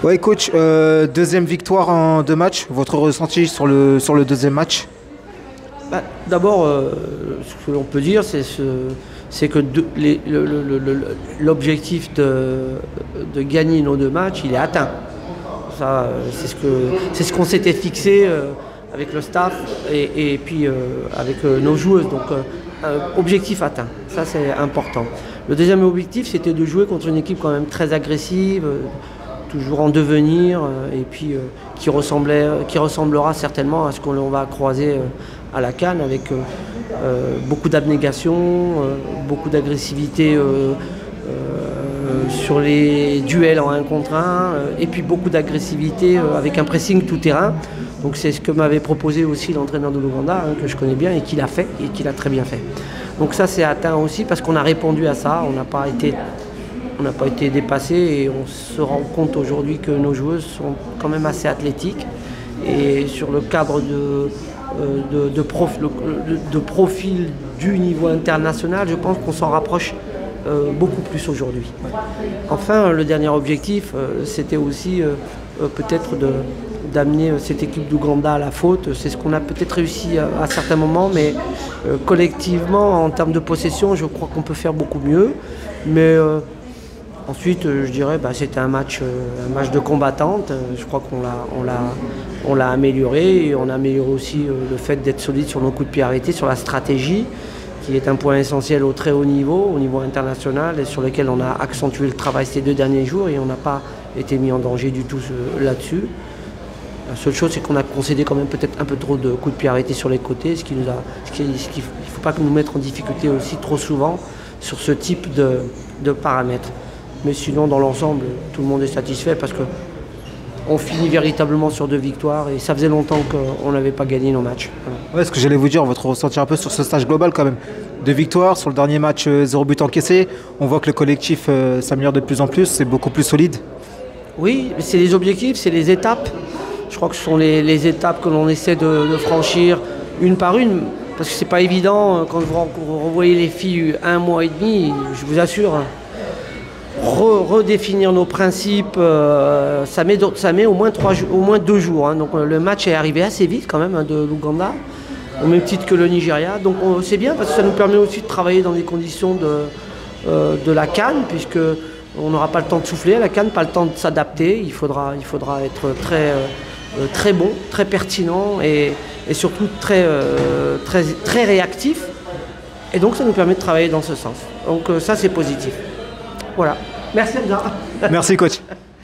Ouais, coach, deuxième victoire en 2 matchs. Votre ressenti sur le deuxième match? D'abord, ce que l'on peut dire, c'est que l'objectif de gagner nos 2 matchs, il est atteint. Ça, c'est ce qu'on s'était fixé avec le staff et puis avec nos joueuses. Donc, objectif atteint. Ça, c'est important. Le deuxième objectif, c'était de jouer contre une équipe quand même très agressive, toujours en devenir, et puis qui ressemblera certainement à ce qu'on va croiser à la CAN, avec beaucoup d'abnégation, beaucoup d'agressivité sur les duels en 1 contre 1, et puis beaucoup d'agressivité avec un pressing tout terrain. Donc c'est ce que m'avait proposé aussi l'entraîneur de l'Ouganda, que je connais bien et qui l'a fait, et qui l'a très bien fait. Donc ça, c'est atteint aussi parce qu'on a répondu à ça, on n'a pas été dépassé, et on se rend compte aujourd'hui que nos joueuses sont quand même assez athlétiques, et sur le cadre de profil du niveau international, je pense qu'on s'en rapproche beaucoup plus aujourd'hui. Enfin, le dernier objectif, c'était aussi peut-être d'amener cette équipe d'Ouganda à la faute. C'est ce qu'on a peut-être réussi à certains moments, mais collectivement, en termes de possession, je crois qu'on peut faire beaucoup mieux. Mais ensuite, je dirais, c'était un match de combattante. Je crois qu'on l'a amélioré, et on a amélioré aussi le fait d'être solide sur nos coups de pied arrêtés, sur la stratégie, qui est un point essentiel au très haut niveau international, et sur lequel on a accentué le travail ces 2 derniers jours, et on n'a pas été mis en danger du tout là-dessus. La seule chose, c'est qu'on a concédé quand même peut-être un peu trop de coups de pied arrêtés sur les côtés, il ne faut pas nous mettre en difficulté aussi trop souvent sur ce type de paramètres. Mais sinon, dans l'ensemble, tout le monde est satisfait parce qu'on finit véritablement sur 2 victoires, et ça faisait longtemps qu'on n'avait pas gagné nos matchs. Voilà. Ouais, ce que j'allais vous dire, votre ressenti un peu sur ce stage global quand même. 2 victoires, sur le dernier match, 0 but encaissé. On voit que le collectif s'améliore de plus en plus, c'est beaucoup plus solide. Oui, c'est les objectifs, c'est les étapes. Je crois que ce sont les étapes que l'on essaie de franchir une par une, parce que c'est pas évident quand vous revoyez les filles 1 mois et demi, je vous assure. Redéfinir nos principes, ça met au moins 2 jours. Donc le match est arrivé assez vite quand même, de l'Ouganda, au même titre que le Nigeria. Donc c'est bien parce que ça nous permet aussi de travailler dans des conditions de la CAN, puisque on n'aura pas le temps de souffler à la CAN, pas le temps de s'adapter. Il faudra être très bon, très pertinent, et surtout très réactif. Et donc ça nous permet de travailler dans ce sens. Donc ça, c'est positif. Voilà. Merci Hamza. Merci coach.